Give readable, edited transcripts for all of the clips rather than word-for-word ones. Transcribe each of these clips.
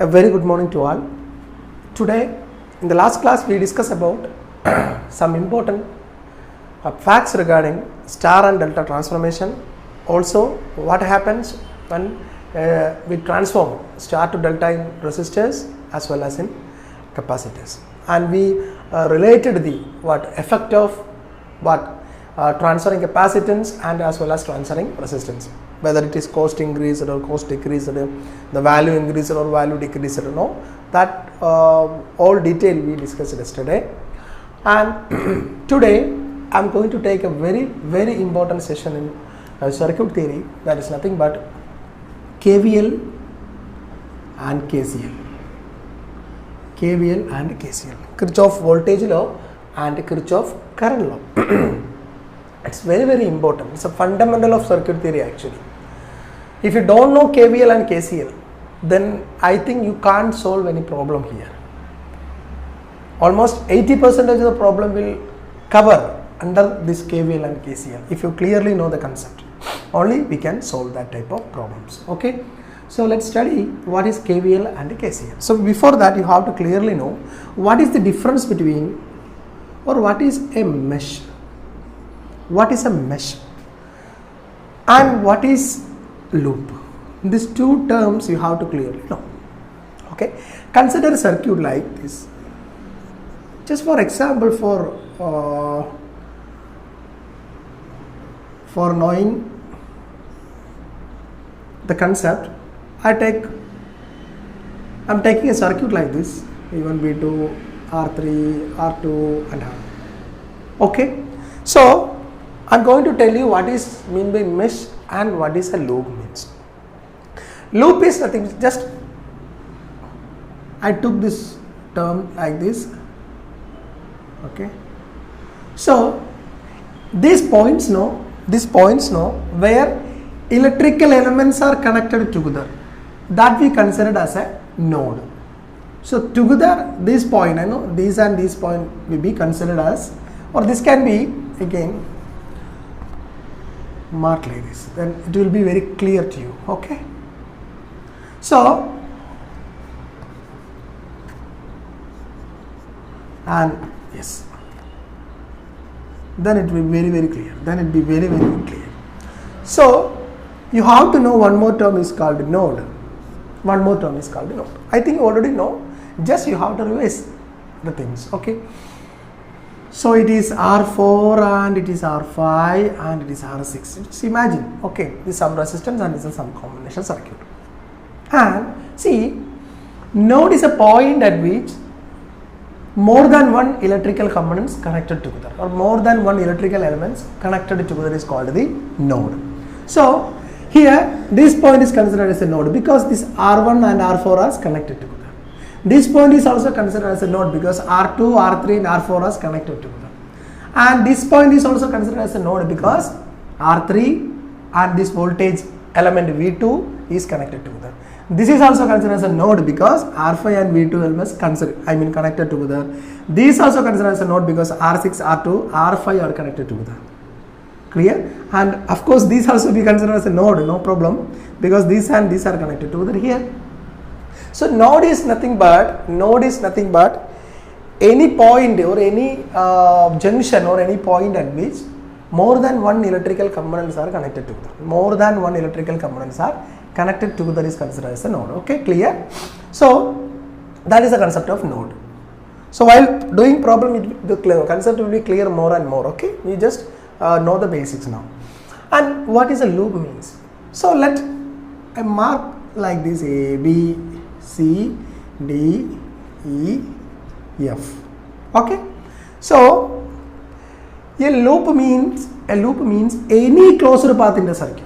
A very good morning to all. Today, in the last class, we discussed about some important facts regarding star and delta transformation. Also, what happens when we transform star to delta in resistors as well as in capacitors. And we related the effect of transferring capacitance and as well as transferring resistance. Whether it is cost increased or cost decreased, the value increased or value decreased, that all detail we discussed yesterday. And today I am going to take a very important session in circuit theory, that is nothing but KVL and KCL. KVL and KCL, Kirchhoff voltage law and Kirchhoff current law. It's very important. It's a fundamental of circuit theory actually. If you don't know KVL and KCL, then I think you can't solve any problem here. Almost 80% of the problem will cover under this KVL and KCL. If you clearly know the concept, only we can solve that type of problems. Okay. So let's study what is KVL and KCL. So before that, you have to clearly know what is the difference between, or what is a mesh. What is a mesh and what is loop? These two terms you have to clearly know. Okay, consider a circuit like this. Just for example, for knowing the concept, I'm taking a circuit like this: V1, V2, R3, R2, and R. Okay, so I'm going to tell you what is mean by mesh and what is a loop means. Loop is nothing, just I took this term like this. Okay, so these points where electrical elements are connected together, that we considered as a node. So together this point, I know these and this point will be considered as, or this can be again mark like this, then it will be very clear to you. Okay, so and yes, then it will be very clear, very clear. So you have to know one more term is called node. I think you already know, just you have to revise the things. Okay, so it is R4 and it is R5 and it is R6. Just imagine, okay, this is some resistance and this is some combination circuit. And see, node is a point at which more than one electrical components connected together, or more than one electrical elements connected together is called the node. So here this point is considered as a node because this R1 and R4 are connected together. This point is also considered as a node because R2, R3 and R4 are connected together. And this point is also considered as a node because R3 and this voltage element V2 is connected together. This is also considered as a node because R5 and V2 elements connected together. This also considered as a node because R6, R2, R5 are connected together. Clear? And of course these also be considered as a node, no problem, because these and these are connected together here. So node is nothing but any point or any junction or any point at which more than one electrical components are connected together. More than one electrical components are connected together is considered as a node. Okay, clear? So that is the concept of node. So while doing problem, the concept will be clear more and more. Okay, we just know the basics now. And what is a loop means? So let a mark like this: A, B, C, D, E, F. Okay, so a loop means any closed path in the circuit.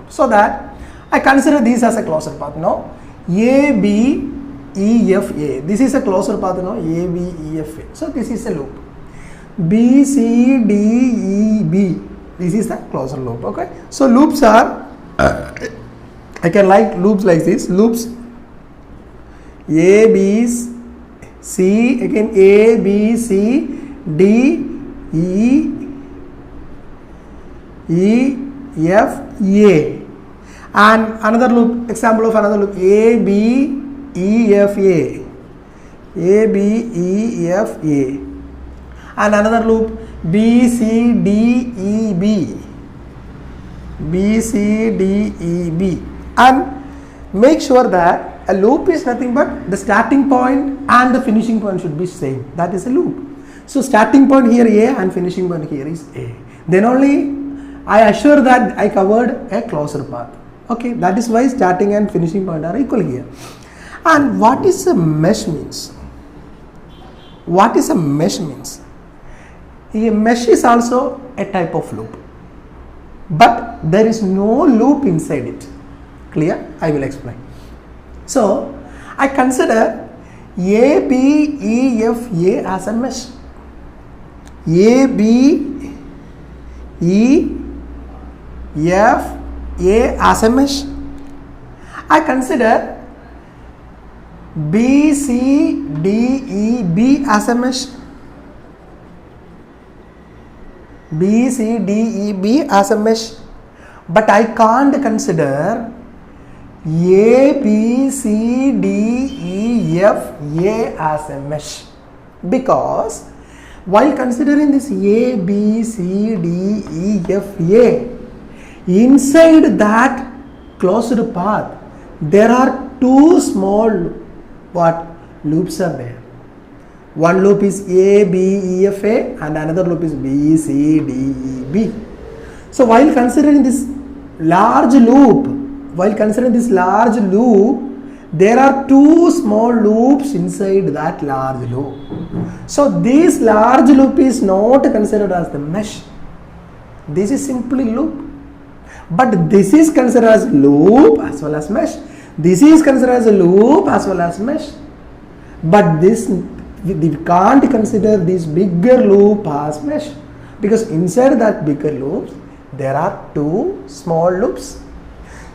So that I consider these as a closed path. No, A, B, E, F, A. This is a closed path. No, A, B, E, F, A. So this is a loop. B, C, D, E, B. This is the closed loop. Okay, so loops are I can like loops like this. Loops A, B, C, again A, B, C, D, E, F, A. And another loop, example of another loop, A, B, E, F, A. A, B, E, F, A. And another loop, B, C, D, E, B. B, C, D, E, B. And make sure that a loop is nothing but the starting point and the finishing point should be same. That is a loop. So starting point here A and finishing point here is A. Then only I assure that I covered a closed path. Okay, that is why starting and finishing point are equal here. And what is a mesh means? What is a mesh means? A mesh is also a type of loop, but there is no loop inside it. Clear? I will explain. So I consider A, B, E, F, A as a mesh. A, B, E, F, A as a mesh. I consider B, C, D, E, B as a mesh. B, C, D, E, B as a mesh. But I can't consider A, B, C, D, E, F, A as a mesh, because while considering this A, B, C, D, E, F, A, inside that closed path there are two small loops are there. One loop is A, B, E, F, A, and another loop is B, C, D, E, B. So while considering this large loop, there are two small loops inside that large loop. So this large loop is not considered as the mesh. This is simply loop. But this is considered as loop as well as mesh. This is considered as a loop as well as mesh. But this we can't consider this bigger loop as mesh, because inside that bigger loops there are two small loops.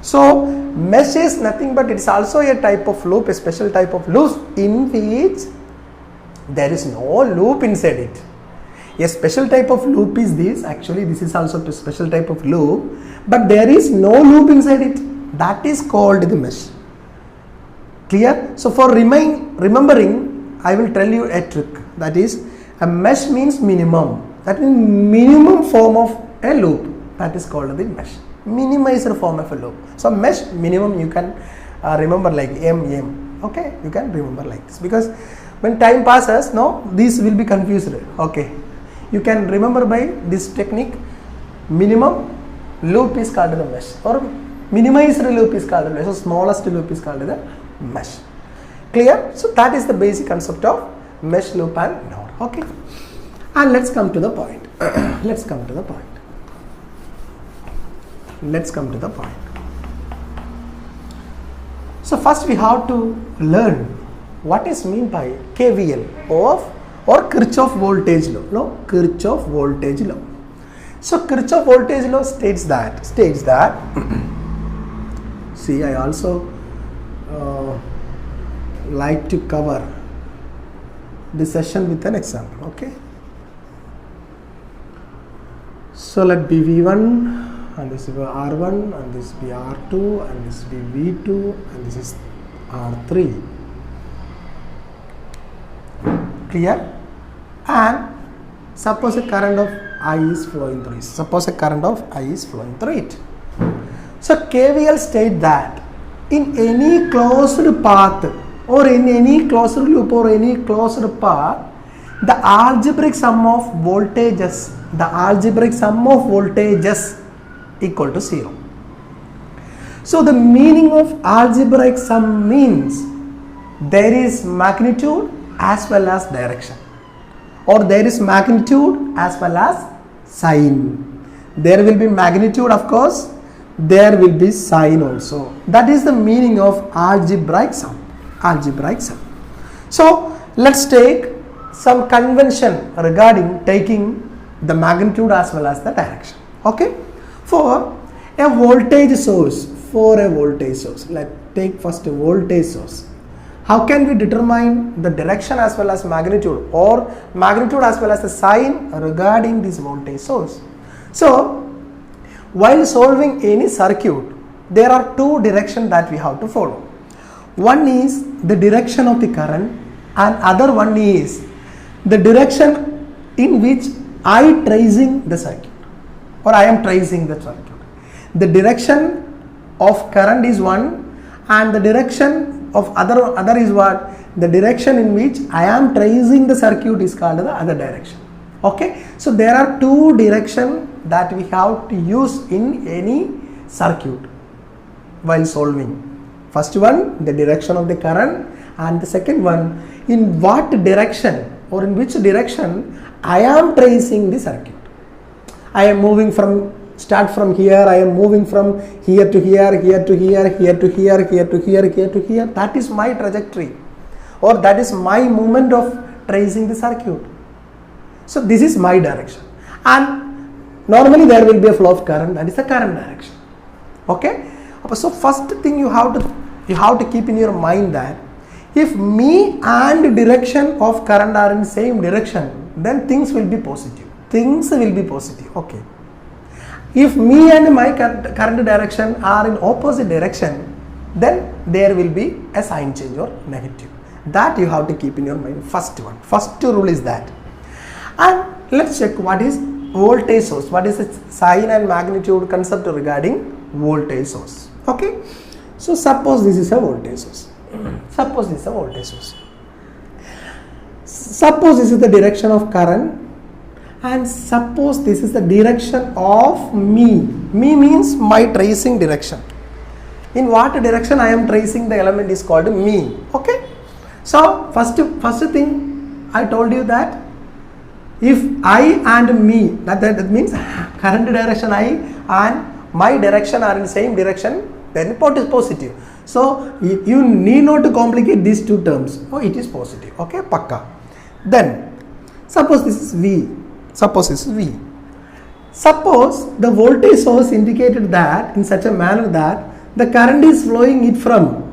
So mesh is nothing but it is also a type of loop, a special type of loop in which there is no loop inside it. A special type of loop is this. Actually this is also a special type of loop, but there is no loop inside it. That is called the mesh. Clear? So for remembering, I will tell you a trick. That is, a mesh means minimum. That means minimum form of a loop. That is called the mesh. Minimizer form of a loop. So mesh minimum you can remember like M. Okay, you can remember like this, because when time passes, no, this will be confused. Okay, you can remember by this technique. Minimum loop is called the mesh, or minimized loop is called the mesh. So smallest loop is called the mesh. Clear? So that is the basic concept of mesh, loop and node. Okay, and let's come to the point. Let's come to the point. So first we have to learn what is meant by KVL or Kirchhoff voltage law. No, Kirchhoff voltage law. So Kirchhoff voltage law states that see, I also like to cover this session with an example. Okay, so let be V1 and this is R1 and this be R2 and this be V2 and this is R3. Clear? And suppose a current of I is flowing through it. So KVL state that in any closed path or in any closed loop or any closed path, the algebraic sum of voltages equal to 0. So the meaning of algebraic sum means there is magnitude as well as direction, or there is magnitude as well as sign. There will be magnitude, of course, there will be sign also. That is the meaning of algebraic sum. So let's take some convention regarding taking the magnitude as well as the direction. Okay, for a voltage source, let's take first a voltage source. How can we determine the direction as well as magnitude, or magnitude as well as the sign regarding this voltage source? So while solving any circuit, there are two directions that we have to follow. One is the direction of the current and other one is the direction in which I tracing the circuit or I am tracing the circuit. The direction of current is one and the direction of other is what? The direction in which I am tracing the circuit is called the other direction. Okay, so there are two directions that we have to use in any circuit while solving. First one, the direction of the current, and the second one, in what direction or in which direction I am tracing the circuit. I am moving from, start from here, I am moving from here to here, here to here, here to here, here to here, here to here. That is my trajectory or that is my movement of tracing the circuit. So this is my direction and normally there will be a flow of current, that is the current direction. Okay. So first thing you have to keep in your mind that if me and direction of current are in same direction, then things will be positive. Things will be positive. Okay. If me and my current direction are in opposite direction, then there will be a sign change or negative. That you have to keep in your mind. First rule is that. And let's check what is voltage source. What is its sign and magnitude concept regarding voltage source. Okay. So suppose this is a voltage source. Suppose this is a voltage source. Suppose this is the direction of current and suppose this is the direction of me. Me means my tracing direction. In what direction I am tracing the element is called me. Okay. So first thing I told you that if I and me, that means current direction I and my direction are in same direction, then it is positive. So you need not to complicate these two terms. Oh, it is positive. Okay, pakka. Then suppose this is V. Suppose this is V. Suppose the voltage source indicated that in such a manner that the current is flowing it from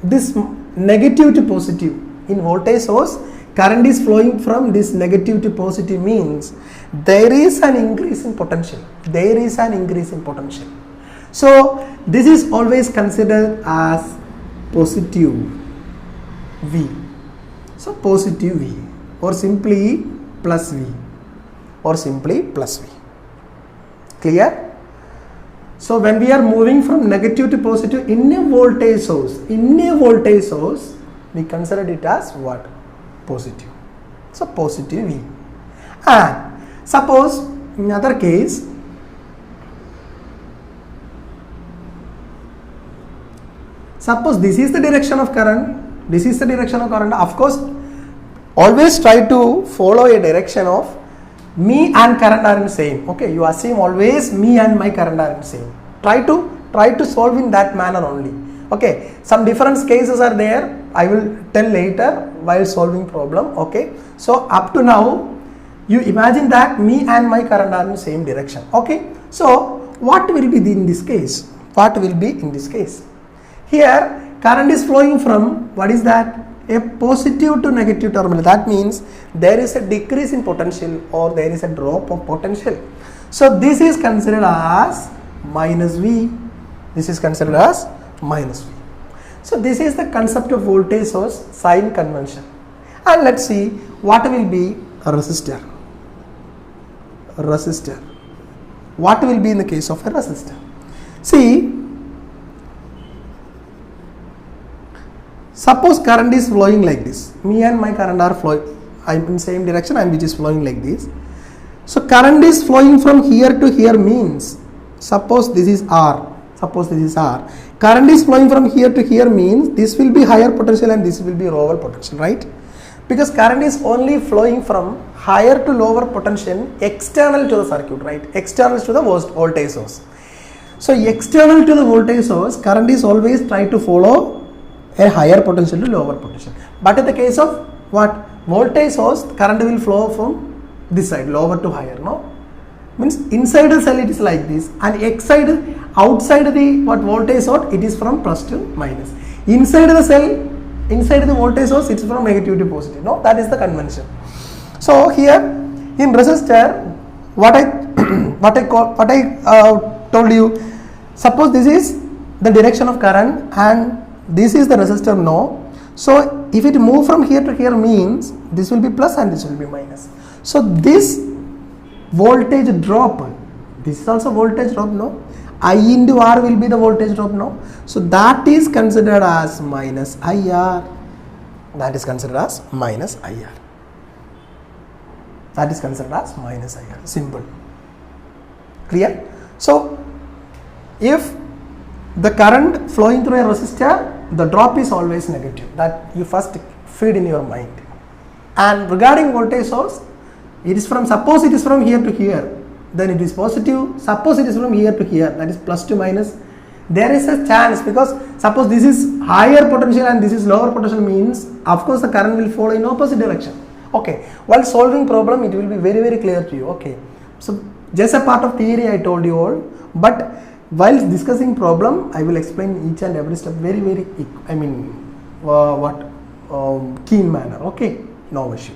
this negative to positive. In voltage source, current is flowing from this negative to positive means there is an increase in potential. There is an increase in potential. So this is always considered as positive V. So positive V or simply plus V or simply plus V. Clear? So when we are moving from negative to positive in a voltage source, we consider it as what? Positive. So positive V. And suppose in other case, suppose this is the direction of current, this is the direction of current. Of course, always try to follow a direction of me and current are in same. Okay, you assume always me and my current are in same. Try to solve in that manner only. Okay, some different cases are there. I will tell later while solving problem. Okay, so up to now you imagine that me and my current are in same direction. Okay, so what will be in this case? What will be in this case? Here current is flowing from, what is that? A positive to negative terminal. That means there is a decrease in potential or there is a drop of potential. So this is considered as minus V. This is considered as minus V. So this is the concept of voltage source sign convention. And let's see what will be a resistor. Resistor. What will be in the case of a resistor? See, suppose current is flowing like this. Me and my current are flowing. I am in same direction and which is flowing like this. So current is flowing from here to here means, suppose this is R. Suppose this is R. Current is flowing from here to here means this will be higher potential and this will be lower potential, right? Because current is only flowing from higher to lower potential external to the circuit, right? External to the voltage source. So external to the voltage source, current is always try to follow a higher potential to lower potential. But in the case of what? Voltage source, current will flow from this side, lower to higher, no? Means inside the cell it is like this, and outside the voltage source it is from plus to minus. Inside the cell, inside the voltage source it is from negative to positive. No, that is the convention. So here in resistor, what I told you, suppose this is the direction of current, and this is the resistor, no. So if it move from here to here means this will be plus and this will be minus. So this voltage drop, this is also voltage drop, no. I into R will be the voltage drop, no. So that is considered as minus IR. That is considered as minus IR. That is considered as minus IR. Simple. Clear? So if the current flowing through a resistor, the drop is always negative. That you first feed in your mind. And regarding voltage source, it is from, suppose it is from here to here, then it is positive. Suppose it is from here to here, that is plus to minus. There is a chance, because suppose this is higher potential and this is lower potential, means of course the current will follow in opposite direction. Okay, while solving problem it will be very, very clear to you. Okay, so just a part of theory I told you all, but while discussing problem I will explain each and every step very, very, keen manner. Okay, no issue.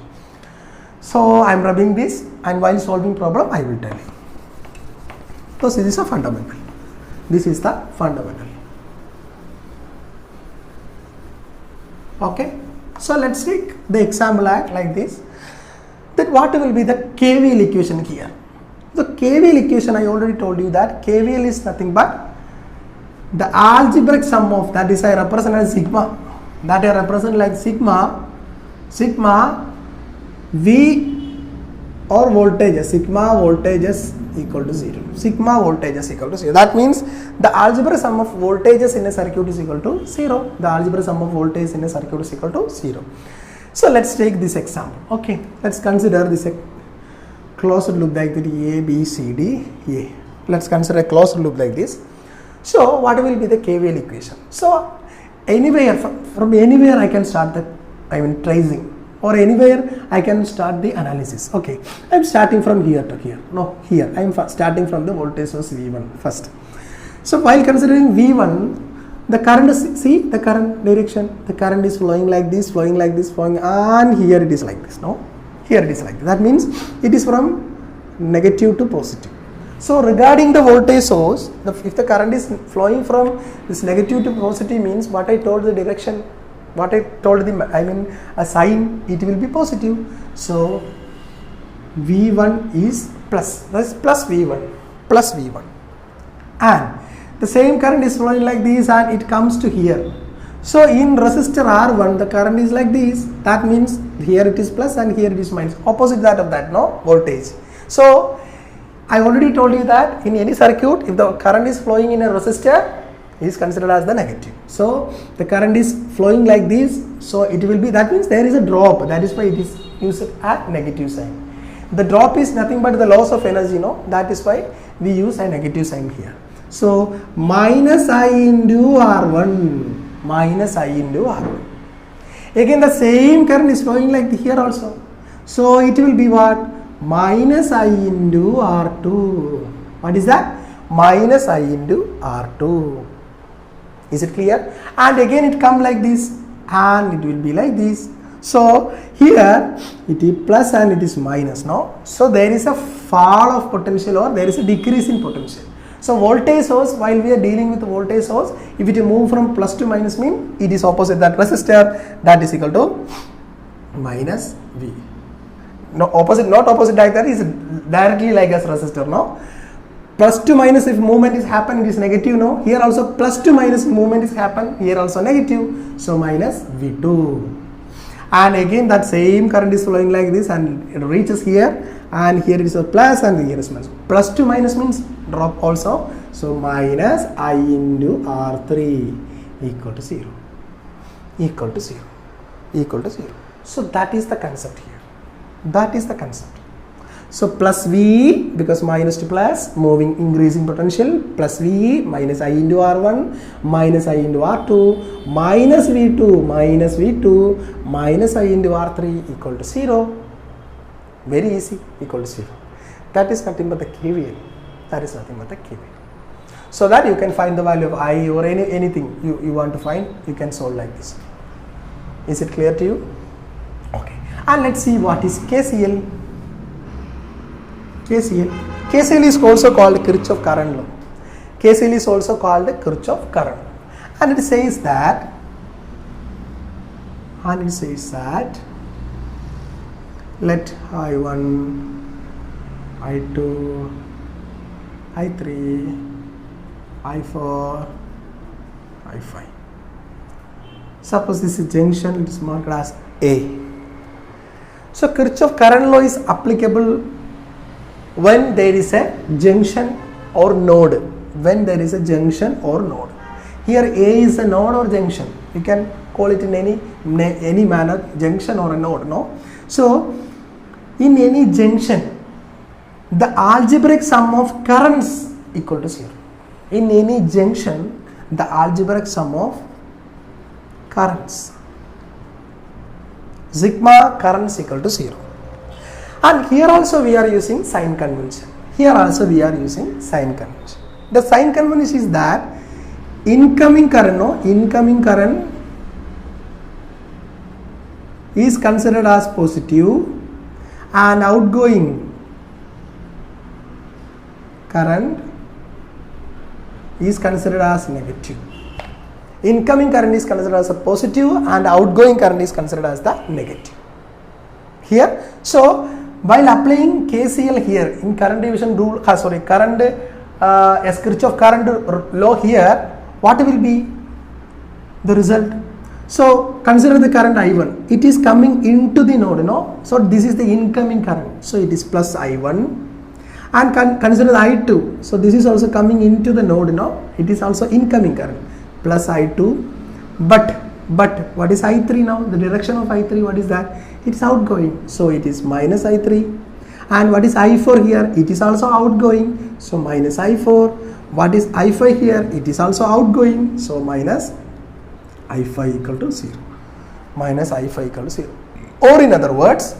So I am rubbing this, and while solving problem I will tell you. So this is a fundamental. This is the fundamental. Okay. So let's take the example like this. Then what will be the KVL equation here? The KVL equation, I already told you that KVL is nothing but the algebraic sum of, that is I represent as sigma. That I represent like sigma V or voltages, sigma voltages equal to 0. Sigma voltages equal to 0. That means the algebraic sum of voltages in a circuit is equal to 0. The algebraic sum of voltages in a circuit is equal to 0. So let's take this example. Okay, let's consider this closed loop like that, A, B, C, D, A. Let's consider a closed loop like this. So what will be the KVL equation? So anywhere, from anywhere I can start the, tracing, or anywhere I can start the analysis. Okay, I am starting from here to here. No, here I am starting from the voltage source V1 first. So while considering V1, the current is, see the current direction, the current is flowing like this, flowing like this, flowing, and here it is like this. No, here it is like this. That means it is from negative to positive. So regarding the voltage source, if the current is flowing from this negative to positive, means what I told the direction, what I told the, a sign, it will be positive. So V1 is plus, that is plus V1, and the same current is flowing like this and it comes to here. So in resistor R1 the current is like this. That means here it is plus and here it is minus, opposite that of that, no, voltage. So I already told you that in any circuit, if the current is flowing in a resistor, it is considered as the negative. So the current is flowing like this, so it will be, that means there is a drop, that is why it is used at negative sign. The drop is nothing but the loss of energy, no, that is why we use a negative sign here. So minus I into R1, minus I into R1. Again the same current is flowing like here also. So it will be what? Minus I into R2. What is that? Minus I into R2. Is it clear? And again it come like this and it will be like this. So here it is plus and it is minus, no? So there is a fall of potential or there is a decrease in potential. So voltage source, while we are dealing with the voltage source, if it move from plus to minus, mean it is opposite that resistor, that is equal to minus V. No, opposite, not opposite like that, is directly like as resistor, no? Plus to minus, if movement is happen, it is negative, no? Here also plus to minus movement is happen, here also negative, so minus V2. And again that same current is flowing like this and it reaches here, and here it is a plus and here is minus. Plus to minus means drop also, so minus I into R3 equal to 0, equal to 0, equal to 0. So that is the concept here. That is the concept. So plus V, because minus to plus, moving increasing potential, plus V minus I into R1 minus I into R2 minus V2 minus V2 minus I into R3 equal to 0. Very easy, equal to 0. That is nothing but the KVL. That is nothing but the KVL. So that you can find the value of I or anything you want to find, you can solve like this. Is it clear to you? Okay. And let's see what is KCL. KCL is also called Kirchhoff current law. KCL is also called Kirchhoff current. And it says that, let I1, I2, I3, I4, I5. Suppose this is junction, it is marked as A. So Kirchhoff current law is applicable when there is a junction or node. When there is a junction or node. Here A is a node or junction. You can call it in any manner, junction or a node. No. So in any junction, the algebraic sum of currents equal to 0. In any junction, the algebraic sum of currents, sigma currents equal to 0. And here also we are using sign convention. Here also we are using sign convention. The sign convention is that incoming current is considered as positive and outgoing current is considered as negative. Incoming current is considered as a positive and outgoing current is considered as the negative. Here, so while applying KCL here in current division rule, Kirchhoff current law here, what will be the result? So consider the current I1. It is coming into the node, no? So this is the incoming current. So it is plus I1. And consider the I2. So this is also coming into the node, no? It is also incoming current. Plus I2. But what is I3 now? The direction of I3, what is that? It is outgoing. So it is minus I3. And what is I4 here? It is also outgoing. So minus I4. What is I5 here? It is also outgoing. So minus I5 equal to 0. Minus I5 equal to 0. Or in other words,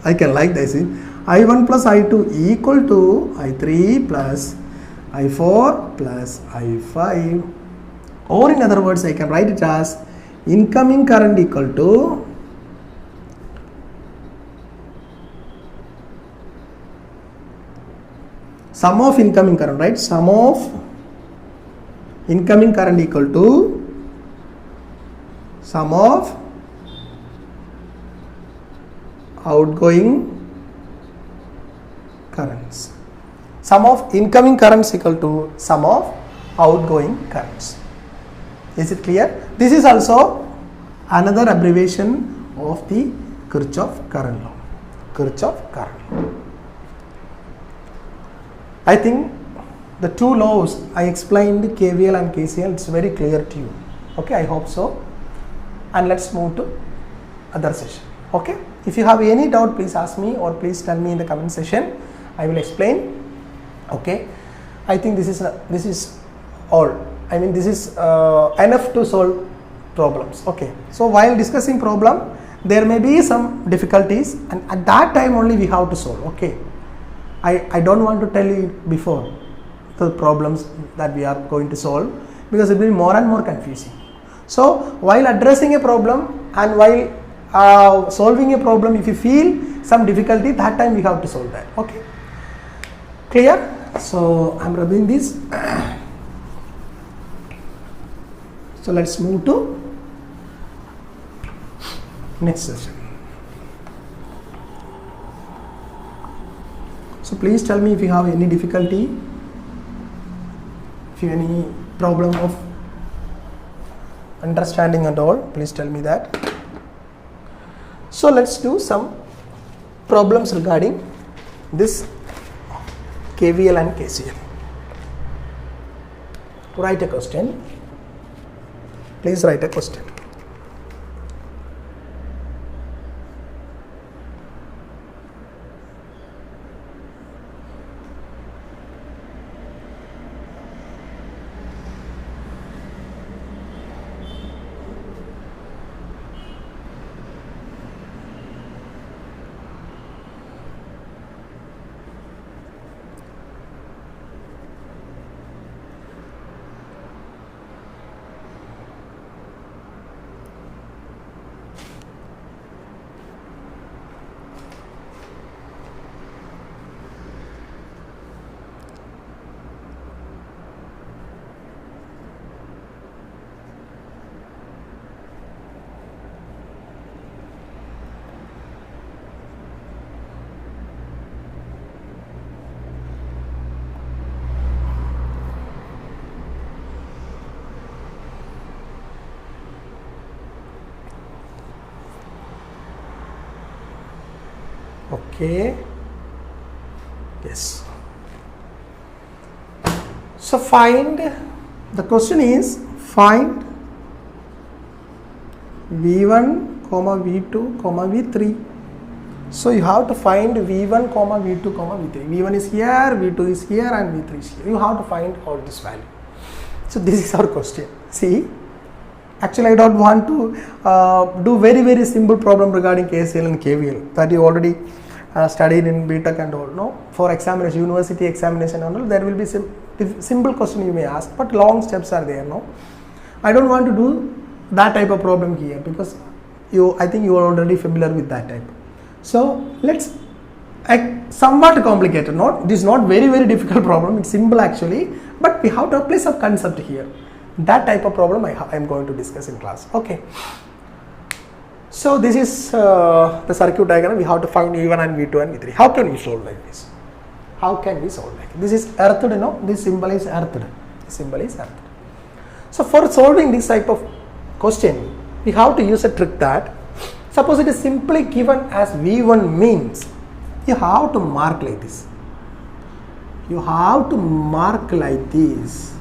I can like this. I1 plus I2 equal to I3 plus I4 plus I5. Or in other words, I can write it as incoming current equal to sum of incoming current, right? Sum of incoming current equal to sum of outgoing currents. Sum of incoming currents equal to sum of outgoing currents. Is it clear? This is also another abbreviation of the Kirchhoff current law. Kirchhoff current law. I think the two laws I explained, KVL and KCL, it's very clear to you. Okay, I hope so. And let's move to other session. Okay, if you have any doubt, please ask me or please tell me in the comment section. I will explain. Okay, I think this is all. I mean, this is enough to solve problems. Okay, so while discussing problem, there may be some difficulties, and at that time only we have to solve. Okay, I don't want to tell you before the problems that we are going to solve, because it will be more and more confusing. So while addressing a problem and while solving a problem, if you feel some difficulty, that time we have to solve that. Okay, clear? So I'm rubbing this. So let's move to next session. So please tell me if you have any difficulty, if you have any problem of understanding and all, please tell me that. So let's do some problems regarding this KVL and KCL. Write a question. Please write a question. Okay. Yes. So the question is find V1, V2, V3. So you have to find V1, V2, V3. V1 is here, V2 is here, and V3 is here. You have to find all this value. So this is our question. See, actually I don't want to do very simple problem regarding KCL and KVL that you already studied in BTech and all. No, for examination, university examination and all, there will be simple question you may ask, but long steps are there. No, I don't want to do that type of problem here because I think you are already familiar with that type. So let's somewhat complicated. It is not very difficult problem. It's simple actually, but we have to apply some concept here. That type of problem I am going to discuss in class. Okay. So this is the circuit diagram. We have to find V1 and V2 and V3. How can we solve like this? How can we solve like this? This is earthed, this symbol is earthed. This symbol is earthed. So for solving this type of question, we have to use a trick that, suppose it is simply given as V1 means, you have to mark like this. You have to mark like this.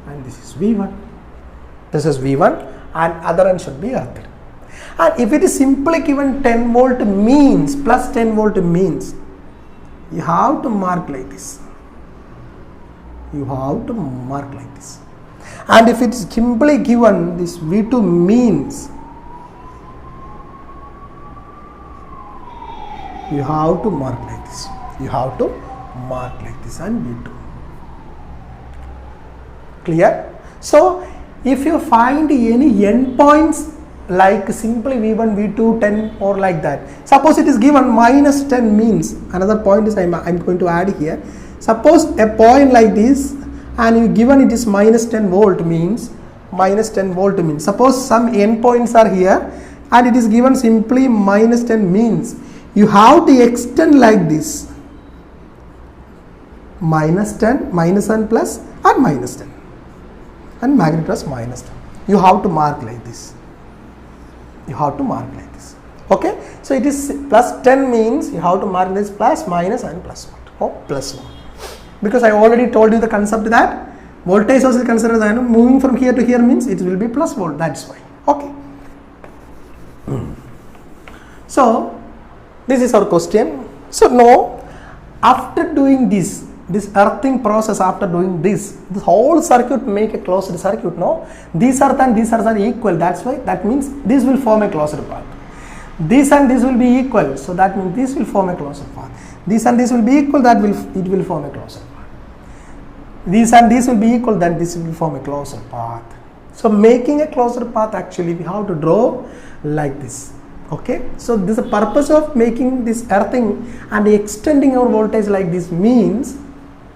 And this is V1. This is V1 and other end should be earthed. And if it is simply given 10 volt means, plus 10 volt means, you have to mark like this. You have to mark like this. And if it is simply given this V2 means, you have to mark like this. You have to mark like this and V2. Clear? So if you find any endpoints like simply V1, V2, 10 or like that, suppose it is given minus 10 means, another point is I am going to add here. Suppose a point like this and you given it is minus 10 volt means, suppose some endpoints are here and it is given simply minus 10 means, you have to extend like this, minus 10, minus and plus and minus 10 and magnitude plus minus 10. You have to mark like this. You have to mark like this. Okay. So it is plus 10 means you have to mark this plus, minus and plus 1 or plus 1. Because I already told you the concept that voltage source is considered as moving from here to here means it will be plus volt. That's why. Okay. So this is our question. So now after doing this earthing process, after doing this whole circuit make a closed circuit. No, these earth and these earth are equal. That's why, that means this will form a closed path. This and this will be equal. So that means this will form a closed path. This and this will be equal. It will form a closed path. These and these will be equal. Then this will form a closed path. So making a closed path, actually we have to draw like this. Okay, so this is the purpose of making this earthing and extending our voltage like this means,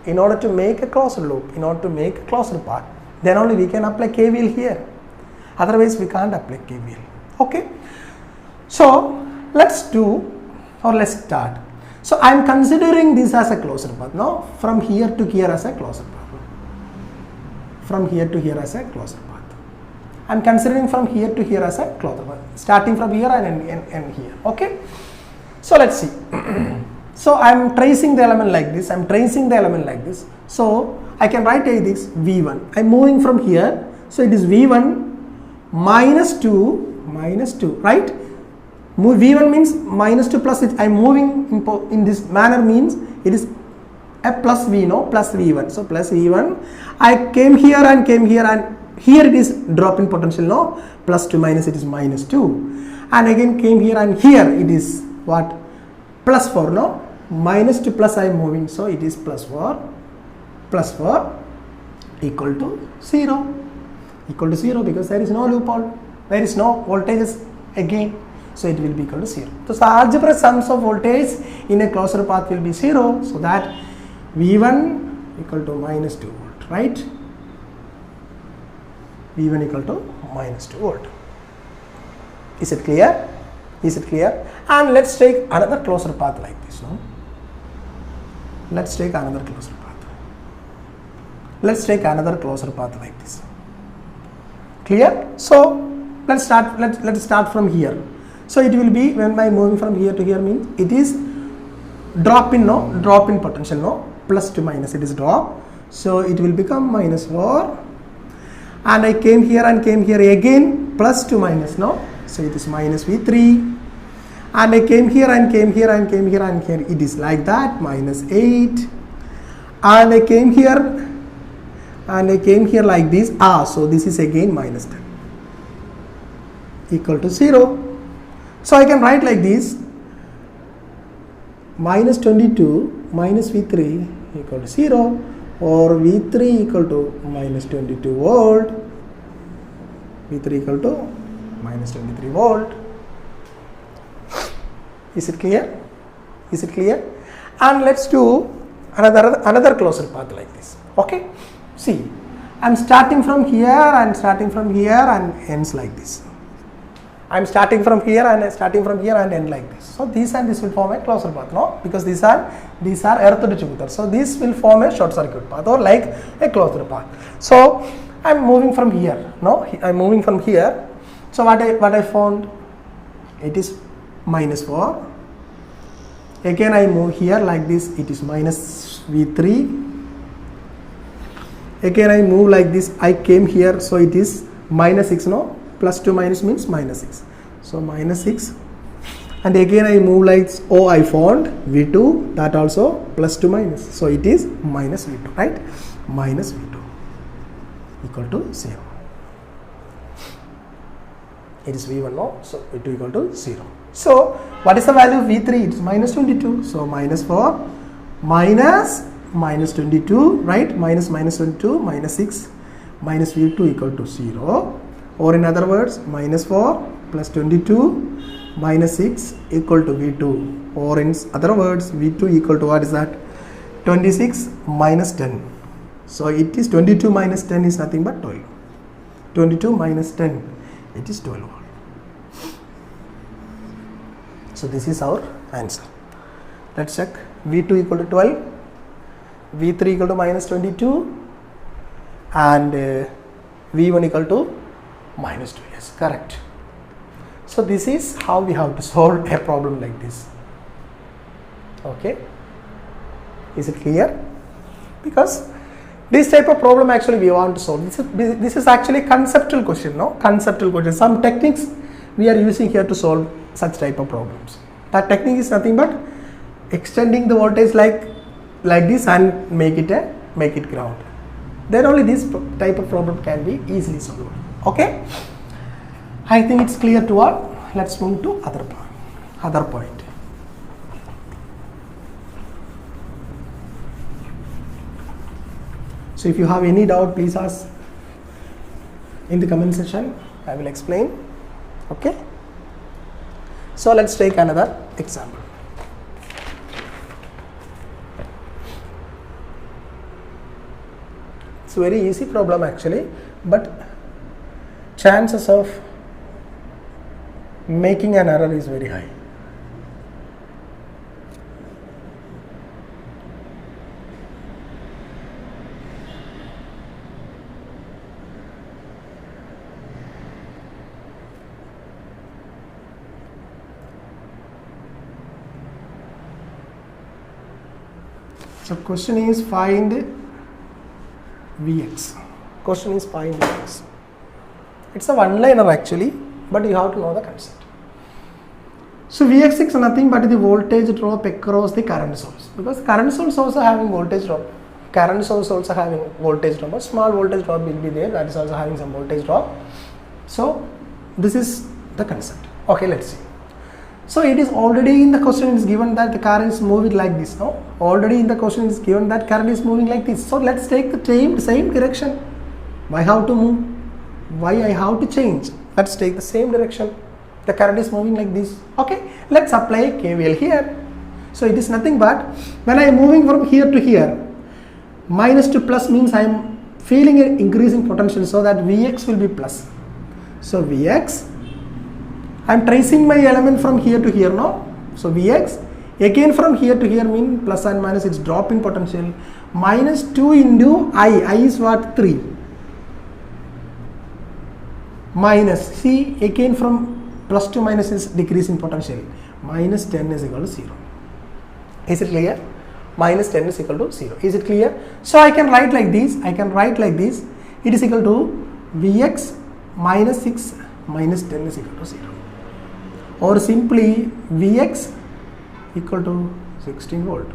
in order to make a closed loop, in order to make a closed path, then only we can apply KVL here. Otherwise we can't apply KVL. Okay, so let's start. So I am considering this as a closed path. Now from here to here as a closed path. From here to here as a closed path. I am considering from here to here as a closed path. Starting from here and here. Okay. So let's see. So I am tracing the element like this. I am tracing the element like this. So I can write this V1. I am moving from here. So it is V1 minus 2, right? V1 means minus 2 plus it. I am moving in this manner means it is a plus V, no, plus V1. So plus V1. I came here and here it is drop in potential, no, plus 2 minus it is minus 2. And again came here and here it is what? Plus 4, no, minus to plus I am moving. So it is plus 4 equal to 0. Equal to 0 because there is no loophole. There is no voltages again. So it will be equal to 0. So the algebraic sums of voltage in a closed path will be 0. So that V1 equal to minus 2 volt, right? V1 equal to minus 2 volt. Is it clear? Is it clear? And let's take another closed path like this. No? Let's take another closed path. Let's take another closed path like this. Clear? So let's start from here. So it will be, when I moving from here to here means it is drop in potential, no, plus to minus, it is drop. So it will become -4, and I came here and came here again, plus to minus, no, so it is minus V3, and I came here and came here and came here and here, it is like that, -8, and I came here and I came here like this, so this is again -10 equal to 0. So I can write like this, -22 minus V3 equal to 0, or V3 equal to -22 volt, V3 equal to -23 volt. Is it clear? Is it clear? And let's do another closure path like this. Okay, see, I'm starting from here and starting from here and ends like this. I'm starting from here and starting from here and end like this. So these and this will form a closure path, no? Because these are earth distributors. So this will form a short circuit path or like a closure path. So I'm moving from here, no? I'm moving from here. So what I found, it is -4. Again I move here like this, it is minus V3. Again I move like this, I came here, so it is -6, no? Plus to minus means -6. So -6. And again I move like, I found V2, that also plus to minus. So it is -V2, right? -V2 equal to 0. It is V1, no? So V2 equal to 0. So what is the value of V3? It is -22. So -4 minus -22, right? -22 -6 minus V2 equal to 0. Or in other words, -4 plus 22 minus 6 equal to V2. Or in other words, V2 equal to what is that? 26 minus 10. So it is 22 minus 10 is nothing but 12. 22 minus 10, it is 12 volt. So this is our answer. Let's check. V2 equal to 12, V3 equal to -22, and V1 equal to -2. Yes, correct. So this is how we have to solve a problem like this. Okay, is it clear? Because this type of problem actually we want to solve. This is actually conceptual question, no? Conceptual question. Some techniques we are using here to solve such type of problems. That technique is nothing but extending the voltage like this and make it ground. Then only this type of problem can be easily solved. Okay, I think it's clear to all. Let's move to other point. So if you have any doubt, please ask in the comment section. I will explain. Okay, so let's take another example. It's a very easy problem actually, but chances of making an error is very high. So question is find Vx. Question is find Vx. It's a one-liner actually, but you have to know the concept. So Vx is nothing but the voltage drop across the current source, because current source also having voltage drop. Current source also having voltage drop. A small voltage drop will be there. That is also having some voltage drop. So this is the concept. Okay, let's see. So it is already in the question is given that the current is moving like this. No, already in the question is given that current is moving like this. So let's take the same direction. Why have to move? Why I have to change? Let's take the same direction. The current is moving like this. Okay, let's apply KVL here. So it is nothing but when I am moving from here to here, minus to plus means I am feeling an increasing potential, so that Vx will be plus. So Vx, I am tracing my element from here to here, no? So Vx again from here to here means plus and minus, it's drop in potential. Minus 2 into I is what? 3. Minus, see, again from plus 2 minus is decrease in potential. Minus 10 is equal to 0. Is it clear? Minus 10 is equal to 0. Is it clear? So I can write like this. I can write like this. It is equal to Vx minus 6 minus 10 is equal to 0. Or simply Vx equal to 16 volt.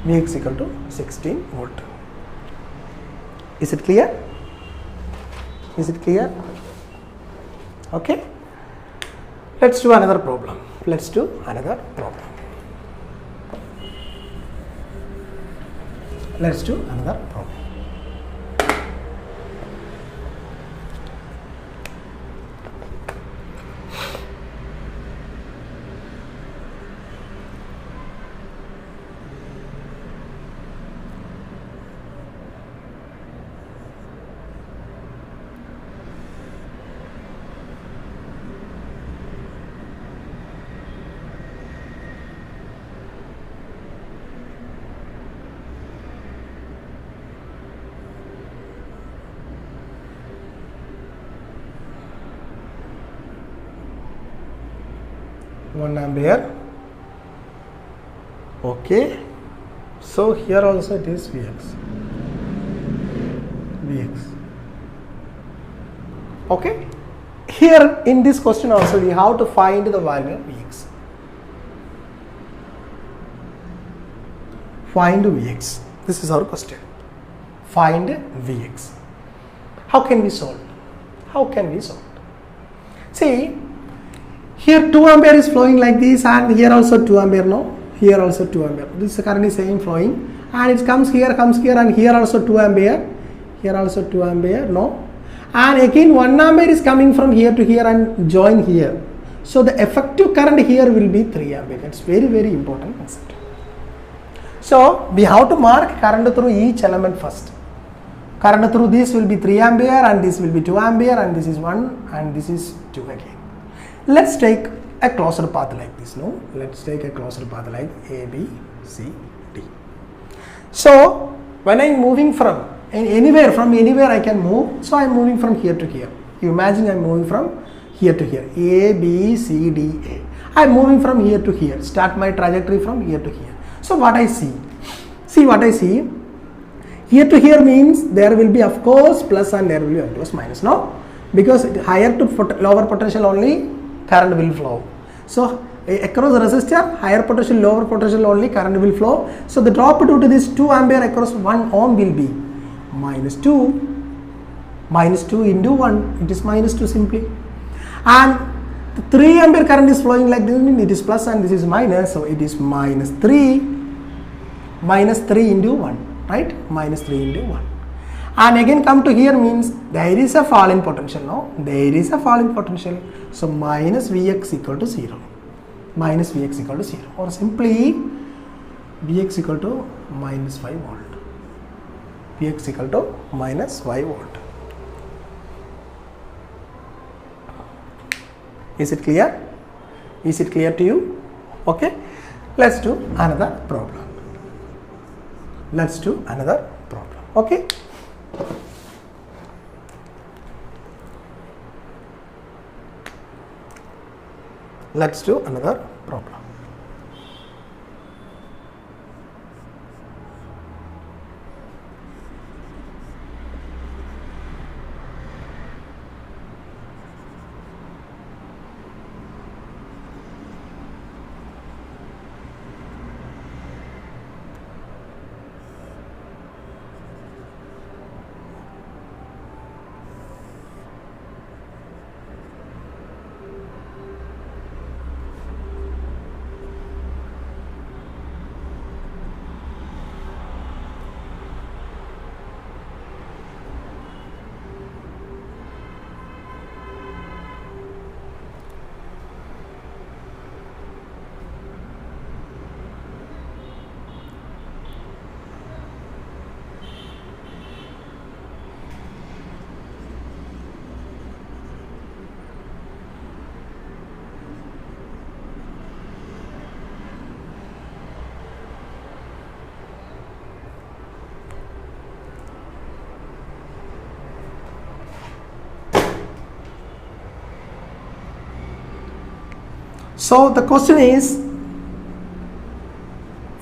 Vx equal to 16 volt. Is it clear? Is it clear? Okay. Let's do another problem. Let's do another problem. Let's do another problem. One ampere. Okay. So here also it is Vx. Okay. Here in this question also we have to find the value of Vx. Find Vx. This is our question. Find Vx. How can we solve? How can we solve? See, here 2 ampere is flowing like this, and here also 2 ampere, no? Here also 2 ampere. This current is same flowing, and it comes here, and here also 2 ampere. Here also 2 ampere, no? And again 1 ampere is coming from here to here and join here. So the effective current here will be 3 ampere. That's very, very important concept. So we have to mark current through each element first. Current through this will be 3 ampere, and this will be 2 ampere, and this is 1, and this is 2 again. Let's take a closer path like this, no? Let's take a closer path like A, B, C, D. So when I am moving from anywhere I can move. So I am moving from here to here. You imagine I am moving from here to here. A, B, C, D, A. I am moving from here to here. Start my trajectory from here to here. So what I see? See what I see? Here to here means there will be of course plus and there will be of course minus, no? Because higher to lower potential only current will flow. So across the resistor, higher potential, lower potential only current will flow. So the drop due to this 2 ampere across 1 ohm will be minus 2 into 1, it is minus 2 simply. And the 3 ampere current is flowing like this, it is plus and this is minus, so it is minus 3 into 1, right? Minus 3 into 1. And again come to here means there is a fall in potential, no? There is a fall in potential. So minus Vx equal to 0. Minus Vx equal to 0. Or simply Vx equal to minus 5 volt. Vx equal to minus 5 volt. Is it clear? Is it clear to you? Okay. Let's do another problem. Let's do another problem. Okay. Let's do another problem. So the question is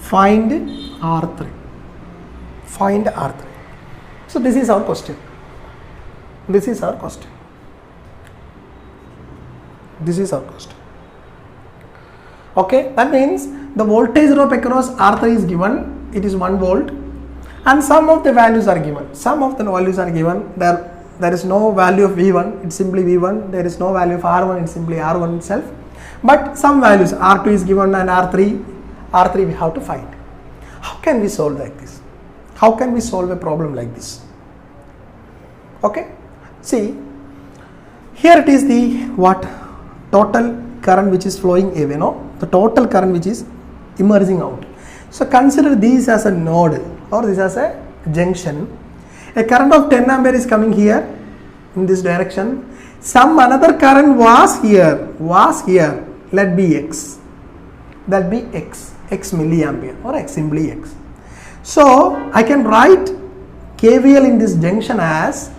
find R3. Find R3. So this is our question. This is our question. This is our question. Okay, that means the voltage drop across R3 is given. It is 1 volt, and some of the values are given. Some of the values are given. There is no value of V1. It's simply V1. There is no value of R1. It's simply R1 itself. But some values R2 is given and R3 we have to find. How can we solve like this? How can we solve a problem like this? Okay, see, here it is the what? Total current which is flowing away, no? The total current which is emerging out. So consider this as a node or this as a junction. A current of 10 ampere is coming here in this direction. Some another current was here, let be X. That be X milliampere or X simply X. So I can write KVL in this junction as,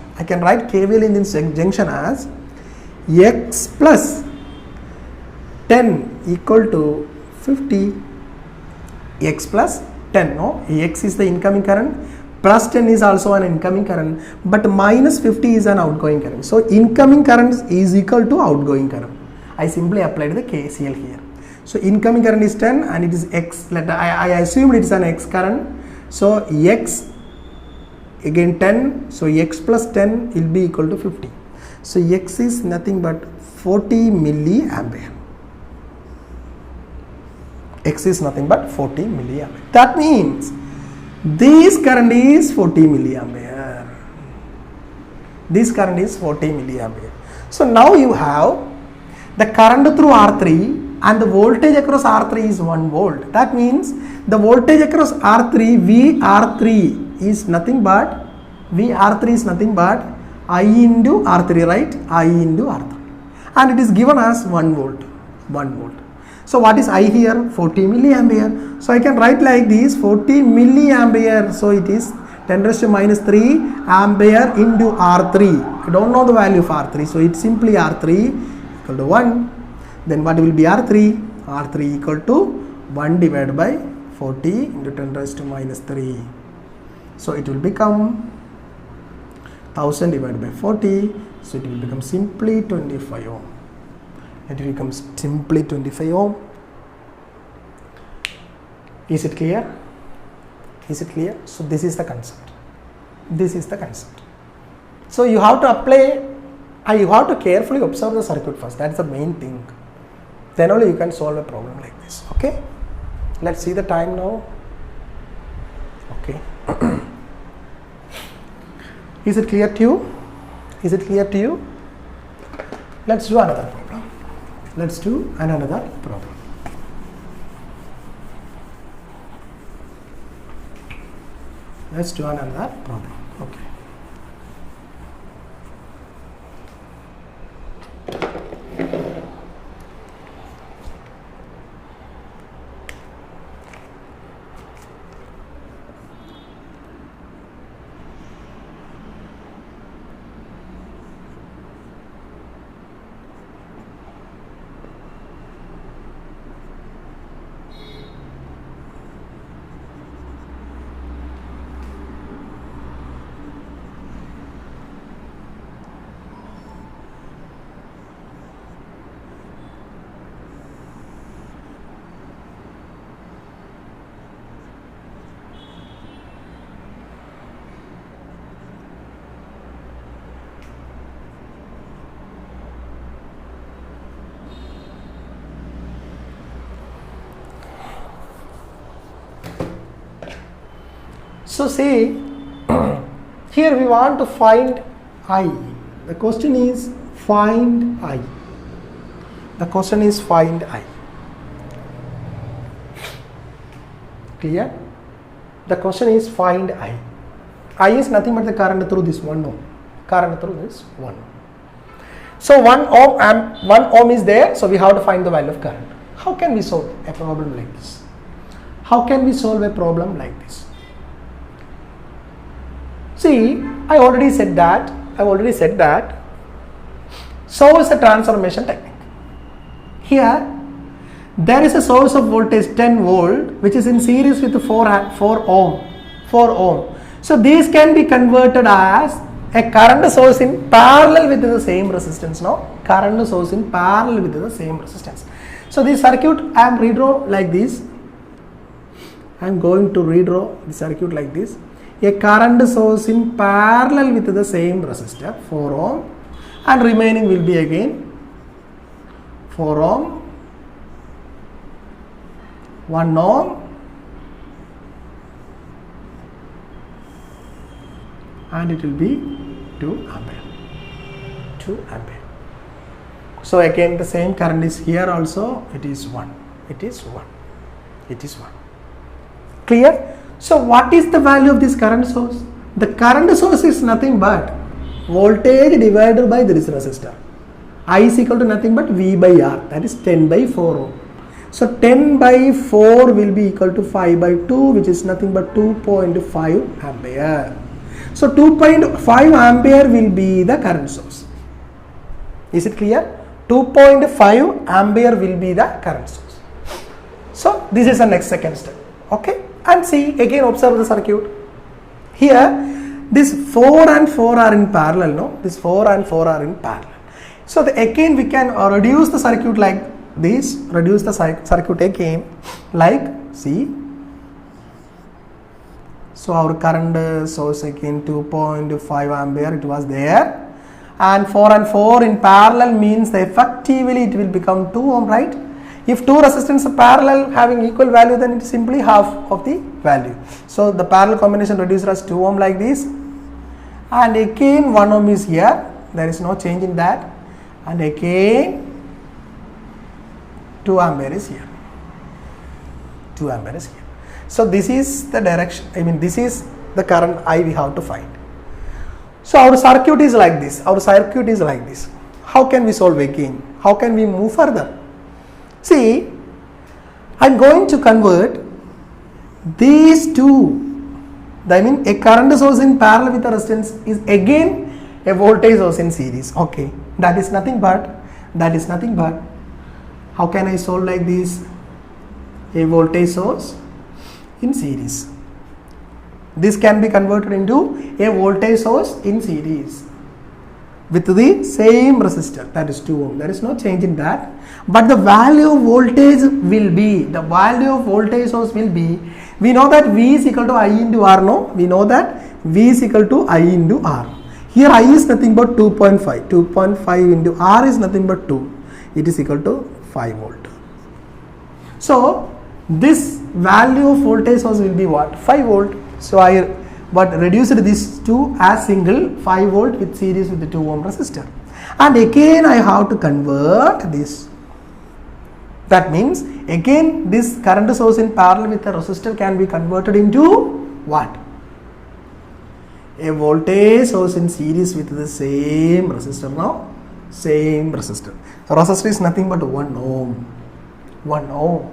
X plus 10 equal to 50, X plus 10, no? X is the incoming current, plus 10 is also an incoming current, but minus 50 is an outgoing current. So incoming current is equal to outgoing current. I simply applied the KCL here. So incoming current is 10 and it is X. I assumed it is an X current. So X again 10. So X plus 10 will be equal to 50. So X is nothing but 40 milliampere. X is nothing but 40 milliampere. That means this current is 40 milliampere. This current is 40 milliampere. So now you have the current through R3 and the voltage across R3 is 1 volt. That means the voltage across R3, VR3 is nothing but I into R3, right? I into R3. And it is given as 1 volt. So what is I here? 40 milliampere. So I can write like this, 40 milliampere. So it is 10 raised to minus 3 ampere into R3. I don't know the value of R3. So it's simply R3 equal to 1. Then what will be R3? R3 equal to 1 divided by 40 into 10 raised to minus 3. So it will become 1000 divided by 40. So it will become simply 25 ohm. It becomes simply 25 ohm. Is it clear? Is it clear? So this is the concept. This is the concept. So you have to apply and you have to carefully observe the circuit first. That's the main thing. Then only you can solve a problem like this. Okay. Let's see the time now. Okay. Is it clear to you? Is it clear to you? Let's do another problem. Let's do another problem. Let's do another problem. Okay. So see, here we want to find I. The question is find I. The question is find I. Clear? The question is find I. I is nothing but the current through this 1 ohm. Current through this 1 ohm. So 1 ohm is there. So we have to find the value of current. How can we solve a problem like this? How can we solve a problem like this? See, I already said that. So is a transformation technique. Here, there is a source of voltage 10 volt which is in series with 4 ohm. So these can be converted as a current source in parallel with the same resistance. No, current source in parallel with the same resistance. So this circuit I am redraw like this. I am going to redraw the circuit like this. A current source in parallel with the same resistor 4 ohm, and remaining will be again 4 ohm, 1 ohm, and it will be 2 ampere. 2 ampere. So again the same current is here also. It is 1. It is 1. It is 1. Clear? So what is the value of this current source? The current source is nothing but voltage divided by this resistor. I is equal to nothing but V by R, that is 10 by 4 ohm. So 10 by 4 will be equal to 5 by 2, which is nothing but 2.5 ampere. So 2.5 ampere will be the current source. Is it clear? 2.5 ampere will be the current source. So this is the next second step. Okay, and see, again observe the circuit. Here this 4 and 4 are in parallel. No, this 4 and 4 are in parallel. So again we can reduce the circuit like this. Reduce the circuit again like, see. So our current source again 2.5 ampere it was there, and 4 and 4 in parallel means that effectively it will become 2 ohm, right? If two resistors are parallel having equal value, then it is simply half of the value. So the parallel combination reduced as 2 ohm like this, and again 1 ohm is here, there is no change in that, and again 2 ampere is here. 2 ampere is here. So this is the direction, this is the current I we have to find. So our circuit is like this. Our circuit is like this. How can we solve again? How can we move further? See, I am going to convert these two. A current source in parallel with the resistance is again a voltage source in series. Okay, that is nothing but. How can I solve like this? A voltage source in series. This can be converted into a voltage source in series with the same resistor, that is 2 ohm. There is no change in that, but the value of voltage will be, we know that V is equal to I into R. No, we know that V is equal to I into R. Here I is nothing but 2.5 into R is nothing but 2. It is equal to 5 volt. So this value of voltage source will be what? 5 volt. So I reduced this to as single 5 volt with series with the 2 ohm resistor, and again I have to convert this. That means again this current source in parallel with the resistor can be converted into what? A voltage source in series with the same resistor. Now same resistor. Resistor is nothing but 1 ohm,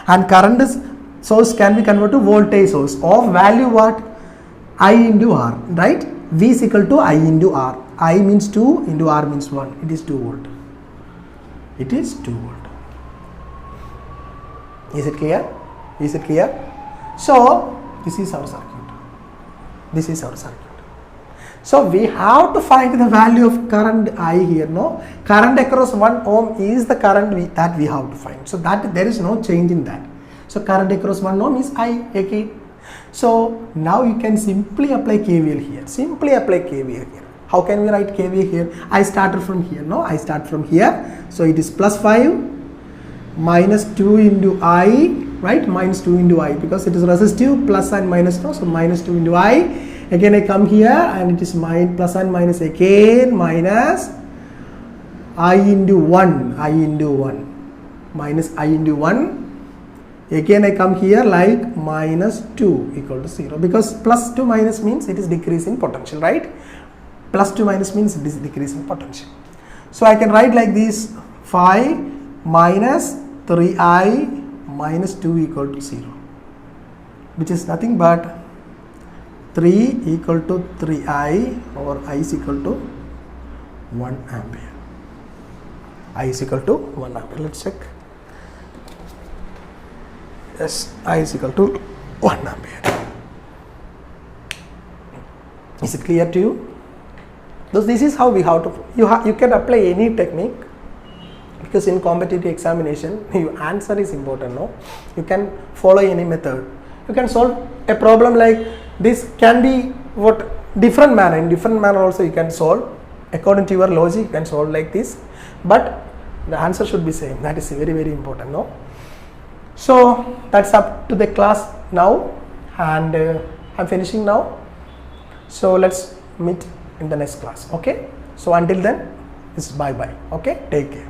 and current source can be converted to voltage source of value what? I into R, right? V is equal to I into R. I means 2 into R means 1. It is 2 volt. It is 2 volt. Is it clear? Is it clear? So this is our circuit. This is our circuit. So we have to find the value of current I here. No, current across 1 ohm is the current that we have to find. So that there is no change in that. So current across 1 ohm is I again. So now you can simply apply KVL here. How can we write KVL here? I started from here. No, I start from here. So it is plus 5 minus 2 into I, right? Minus 2 into I, because it is resistive, plus and minus. No, so minus 2 into I. Again I come here and it is plus and minus again minus I into 1. Minus I into 1. Again I come here like minus 2 equal to 0, because plus 2 minus means it is decrease in potential, right? Plus 2 minus means it is decrease in potential. So I can write like this: 5 minus 3I minus 2 equal to 0, which is nothing but 3 equal to 3I, or I is equal to 1 ampere. I is equal to 1 ampere. Let's check. Yes, I is equal to 1 ampere. Is it clear to you? Thus this is how we have to, you can apply any technique, because in competitive examination your answer is important, no? You can follow any method. You can solve a problem like this, can be what different manner, in different manner also you can solve according to your logic. You can solve like this, but the answer should be same. That is very, very important, no? So that's up to the class now, and I'm finishing now. So let's meet in the next class. Okay, so until then, it's bye bye. Okay, take care.